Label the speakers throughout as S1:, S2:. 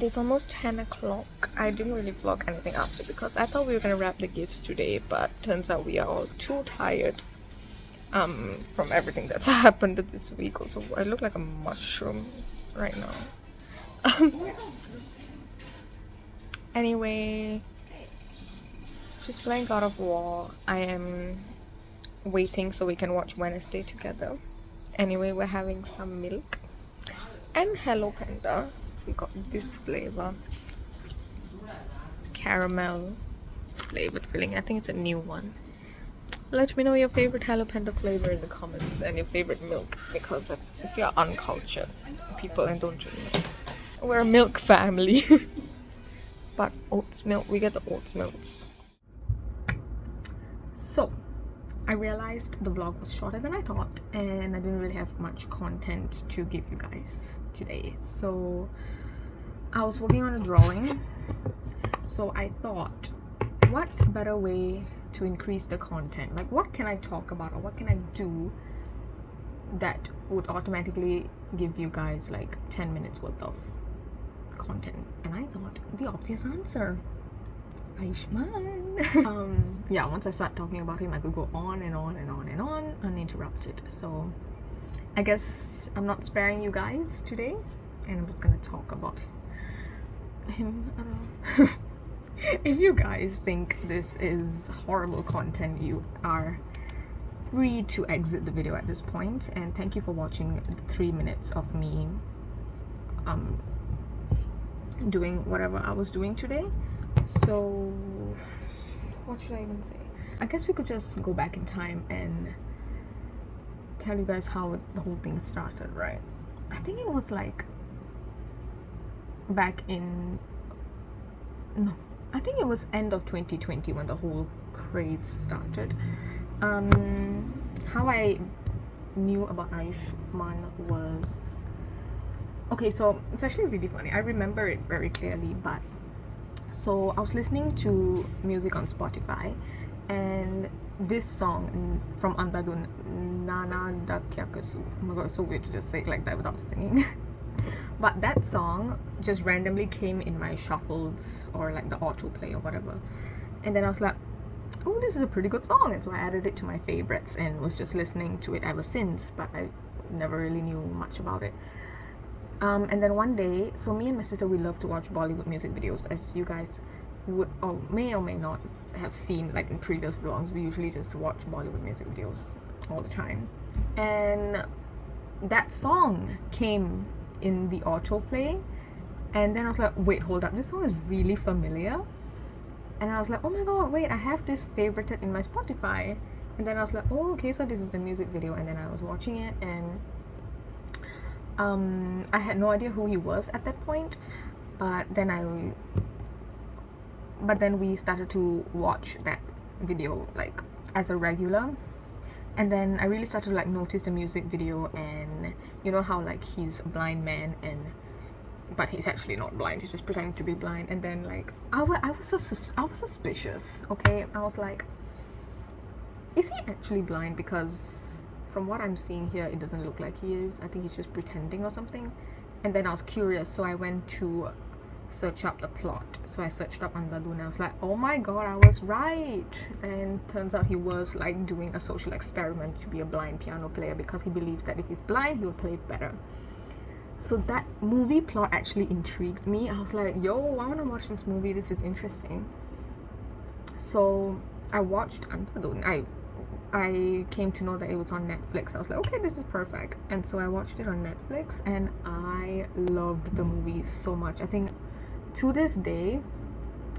S1: It's almost 10 o'clock. I didn't really vlog anything after because I thought we were gonna wrap the gifts today, but turns out we are all too tired from everything that's happened this week. Also, I look like a mushroom right now. Anyway, she's playing God of War. I am waiting so we can watch Wednesday together. Anyway, we're having some milk and Hello Panda. We got this flavor, caramel flavored filling. I think it's a new one. Let me know your favorite Hello Panda flavor in the comments and your favorite milk, because if you're uncultured people and don't drink milk, we're a milk family. But oats milk, we get the oats milks. So I realized the vlog was shorter than I thought, and I didn't really have much content to give you guys today. So I was working on a drawing, so I thought, what better way to increase the content? Like, what can I talk about, or what can I do that would automatically give you guys like 10 minutes worth of content? And I thought the obvious answer, Aishman. Yeah, once I start talking about him, I could go on and on and on and on uninterrupted. So I guess I'm not sparing you guys today, and I'm just gonna talk about him. I don't know. If you guys think this is horrible content, you are free to exit the video at this point. And thank you for watching 3 minutes of me doing whatever I was doing today. So what should I even say? I guess we could just go back in time and tell you guys how the whole thing started, right? I think it was like back in, no, I think it was end of 2020 when the whole craze started. How I knew about Aishman was, okay, so it's actually really funny. I remember it very clearly. But so I was listening to music on Spotify, and this song from Andadun, Nana Dakyakasu. Oh my god, it's so weird to just say it like that without singing. But that song just randomly came in my shuffles or like the autoplay or whatever, and then I was like, oh, this is a pretty good song, and so I added it to my favorites and was just listening to it ever since. But I never really knew much about it. And then one day, so me and my sister, we love to watch Bollywood music videos, as you guys would or may not have seen like in previous vlogs. We usually just watch Bollywood music videos all the time, and that song came in the autoplay, and then I was like, wait, hold up, this song is really familiar. And I was like, oh my god, wait, I have this favorited in my Spotify. And then I was like, oh, okay, so this is the music video. And then I was watching it, and I had no idea who he was at that point. But then we started to watch that video like as a regular, and then I really started to like notice the music video. And you know how like he's a blind man, but he's actually not blind, he's just pretending to be blind. And then like I was suspicious. Okay, I was like, is he actually blind? Because from what I'm seeing here, it doesn't look like he is. I think he's just pretending or something. And then I was curious, so I went to search up the plot. So I searched up Andadun, and I was like, oh my god, I was right. And turns out he was like doing a social experiment to be a blind piano player, because he believes that if he's blind, he'll play better. So that movie plot actually intrigued me. I was like, yo, I want to watch this movie, this is interesting. So I watched Andadun. I came to know that it was on Netflix. I was like, okay, this is perfect. And so I watched it on Netflix, and I loved the movie so much. I think to this day,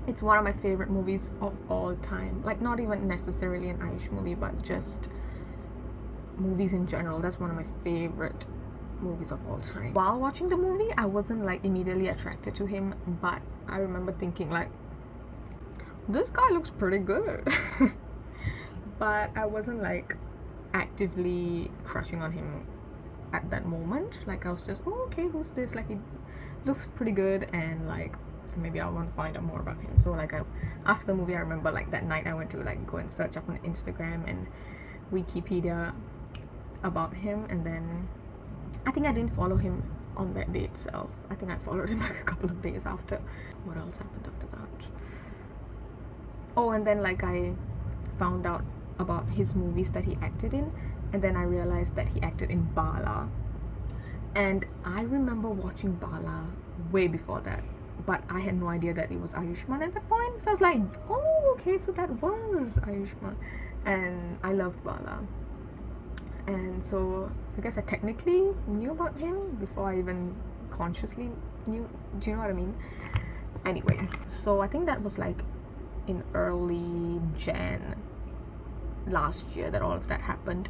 S1: it's one of my favorite movies of all time. Like, not even necessarily an Aish movie, but just movies in general. That's one of my favorite movies of all time. While watching the movie, I wasn't like immediately attracted to him, but I remember thinking like, this guy looks pretty good. But I wasn't like actively crushing on him at that moment. Like, I was just, oh, okay, who's this? Like, he looks pretty good, and like maybe I want to find out more about him. So like after the movie, I remember like that night I went to like go and search up on Instagram and Wikipedia about him, and then I think I didn't follow him on that day itself. I think I followed him like a couple of days after. What else happened after that? Oh, and then like I found out about his movies that he acted in, and then I realized that he acted in Bala. And I remember watching Bala way before that, but I had no idea that it was Ayushmann at that point. So I was like, oh, okay, so that was Ayushmann. And I loved Bala. And so I guess I technically knew about him before I even consciously knew. Do you know what I mean? Anyway, so I think that was like in early Jan last year that all of that happened.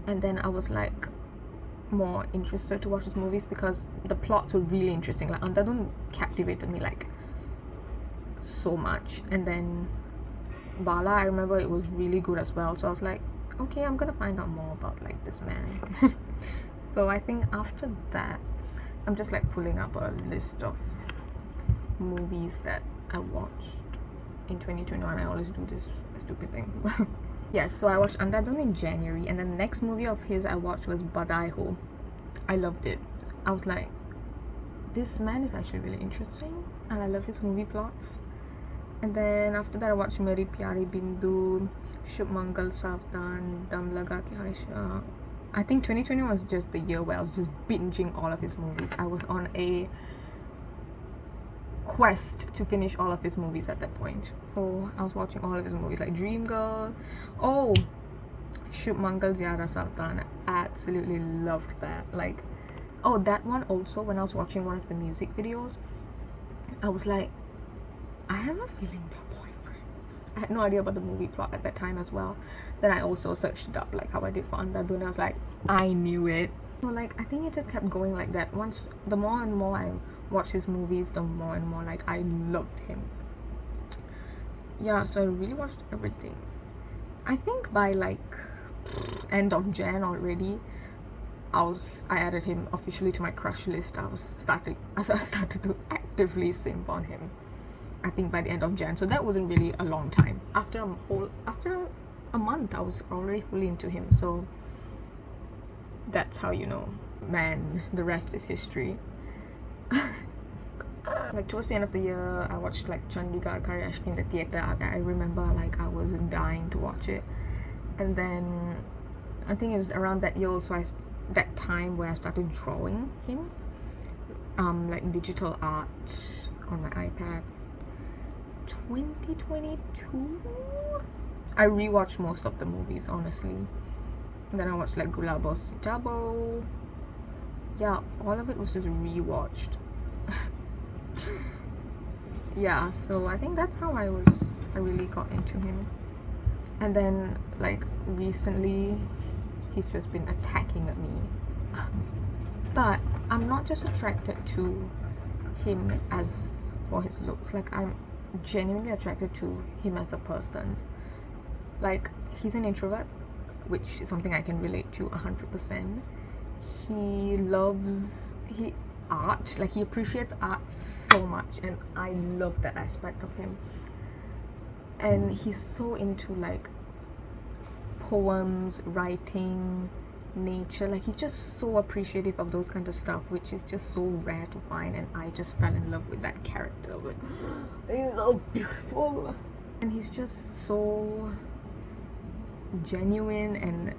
S1: And then I was like more interested to watch his movies because the plots were really interesting. Like Andhadhun captivated me like so much, and then Bala, I remember it was really good as well. So I was like, okay, I'm gonna find out more about like this man. So I think after that, I'm just like pulling up a list of movies that I watched in 2021. I always do this stupid thing. Yeah, so I watched Andhadhun in January, and then the next movie of his I watched was Badai Ho. I loved it. I was like, this man is actually really interesting, and I love his movie plots. And then after that I watched Meri Pyari Bindu, Shubh Mangal Savdan, Dam Laga Ke Aisha. I think 2020 was just the year where I was just binging all of his movies. I was on a quest to finish all of his movies at that point. So I was watching all of his movies like Dream Girl. Oh, Shubh Mangal Zyada Savdan. I absolutely loved that. Like, oh, that one also, when I was watching one of the music videos, I was like, I have a feeling they're boyfriends. I had no idea about the movie plot at that time as well. Then I also searched it up like how I did for Andhadhun. I was like, I knew it. So like I think it just kept going like that. Once the more and more I watched his movies, the more and more like I loved him. Yeah, so I really watched everything. I think by like end of Jan already, I added him officially to my crush list. I started to actively simp on him, I think by the end of Jan. So that wasn't really a long time. After a month I was already fully into him. So that's how you know, man, the rest is history. Like towards the end of the year I watched like Chandigarh Karyashki in the theater. I remember like I was dying to watch it. And then I think it was around that year also that time where I started drawing him, like digital art on my iPad. 2022 I rewatched most of the movies, honestly. And then I watched like Gulabos Jabo. Yeah, all of it was just rewatched. Yeah, so I think that's how I really got into him. And then like recently he's just been attacking at me. But I'm not just attracted to him as for his looks. Like I'm genuinely attracted to him as a person. Like he's an introvert, which is something I can relate to 100%. He loves art, like he appreciates art so much, and I love that aspect of him. And he's so into like poems, writing, nature. Like he's just so appreciative of those kind of stuff, which is just so rare to find, and I just fell in love with that character. But he's so beautiful, and he's just so genuine and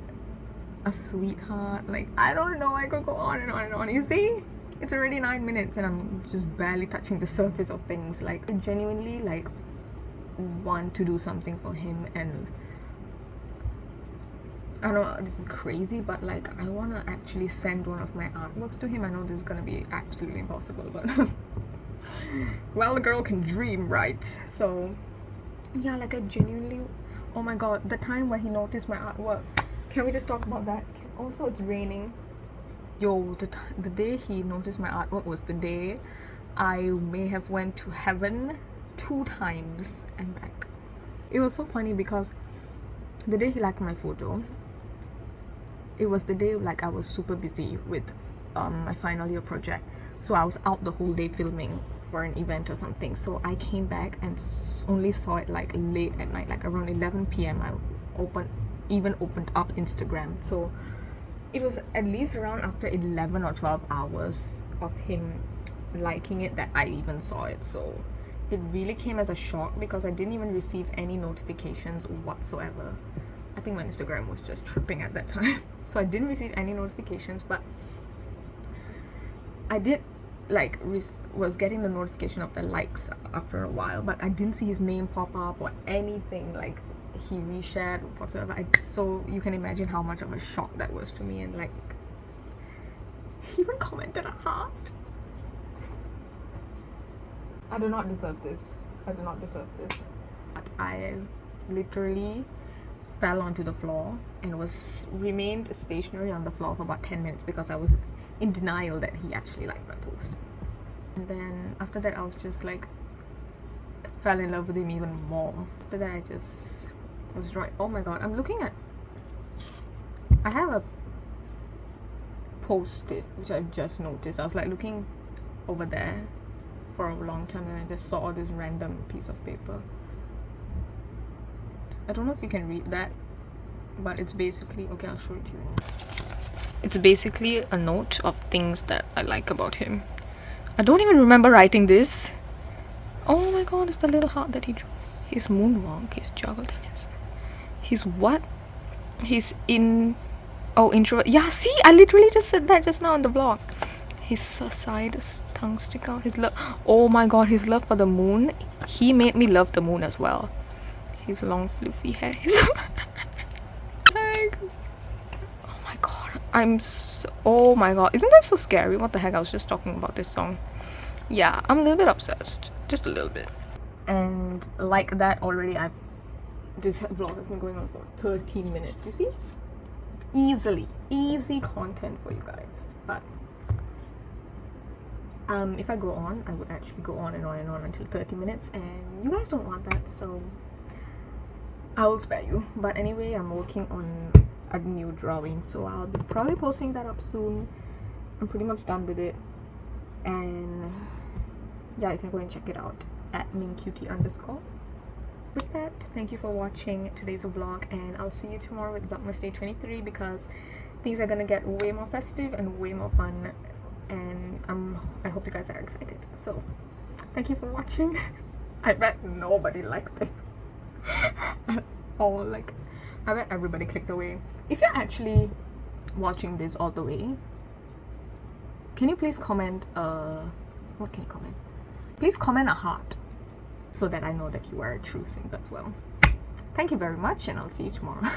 S1: a sweetheart. Like I don't know, I could go on and on and on. You see, it's already 9 minutes and I'm just barely touching the surface of things. Like I genuinely like want to do something for him, and I know this is crazy, but like I want to actually send one of my artworks to him. I know this is gonna be absolutely impossible, but well, a girl can dream, right? So yeah, like I genuinely, oh my god, the time when he noticed my artwork, can we just talk about that? Also, it's raining. Yo, the day he noticed my artwork was the day I may have went to heaven 2 times and back. It was so funny because the day he liked my photo, it was the day like I was super busy with my final year project. So I was out the whole day filming for an event or something. So I came back and only saw it like late at night, like around 11 p.m. I opened up Instagram. So it was at least around after 11 or 12 hours of him liking it that I even saw it. So it really came as a shock because I didn't even receive any notifications whatsoever. I think my Instagram was just tripping at that time. So I didn't receive any notifications, but I did like was getting the notification of the likes after a while, but I didn't see his name pop up or anything like he reshared or whatsoever. So you can imagine how much of a shock that was to me. And like, he even commented a heart. I do not deserve this. I do not deserve this. But I literally fell onto the floor and remained stationary on the floor for about 10 minutes because I was in denial that he actually liked my post. And then after that I was just like fell in love with him even more. After that I was right. Oh my god, I have a post-it which I've just noticed. I was like looking over there for a long time and I just saw this random piece of paper. I don't know if you can read that, but it's basically, okay, I'll show it to you. It's basically a note of things that I like about him. I don't even remember writing this. Oh my god, it's the little heart that he drew. His moonwalk, his juggle tennis. He's what? He's introvert. Yeah, see, I literally just said that just now on the vlog. His side tongue stick out. His love. Oh my god, his love for the moon. He made me love the moon as well. His long fluffy hair. Oh my god. Oh my god. Isn't that so scary? What the heck? I was just talking about this song. Yeah, I'm a little bit obsessed. Just a little bit. And like that already, this vlog has been going on for 13 minutes. You see? Easy content for you guys. But if I go on, I would actually go on and on and on until 30 minutes, and you guys don't want that, so I will spare you. But anyway, I'm working on a new drawing, so I'll be probably posting that up soon. I'm pretty much done with it, and yeah, you can go and check it out at mincutie_. With that, thank you for watching today's vlog, and I'll see you tomorrow with Vlogmas Day 23 because things are gonna get way more festive and way more fun, and I hope you guys are excited. So thank you for watching. I bet nobody liked this at all. Like, I bet everybody clicked away. If you're actually watching this all the way, can you please comment what can you comment? Please comment a heart so that I know that you are a true simp as well. Thank you very much, and I'll see you tomorrow.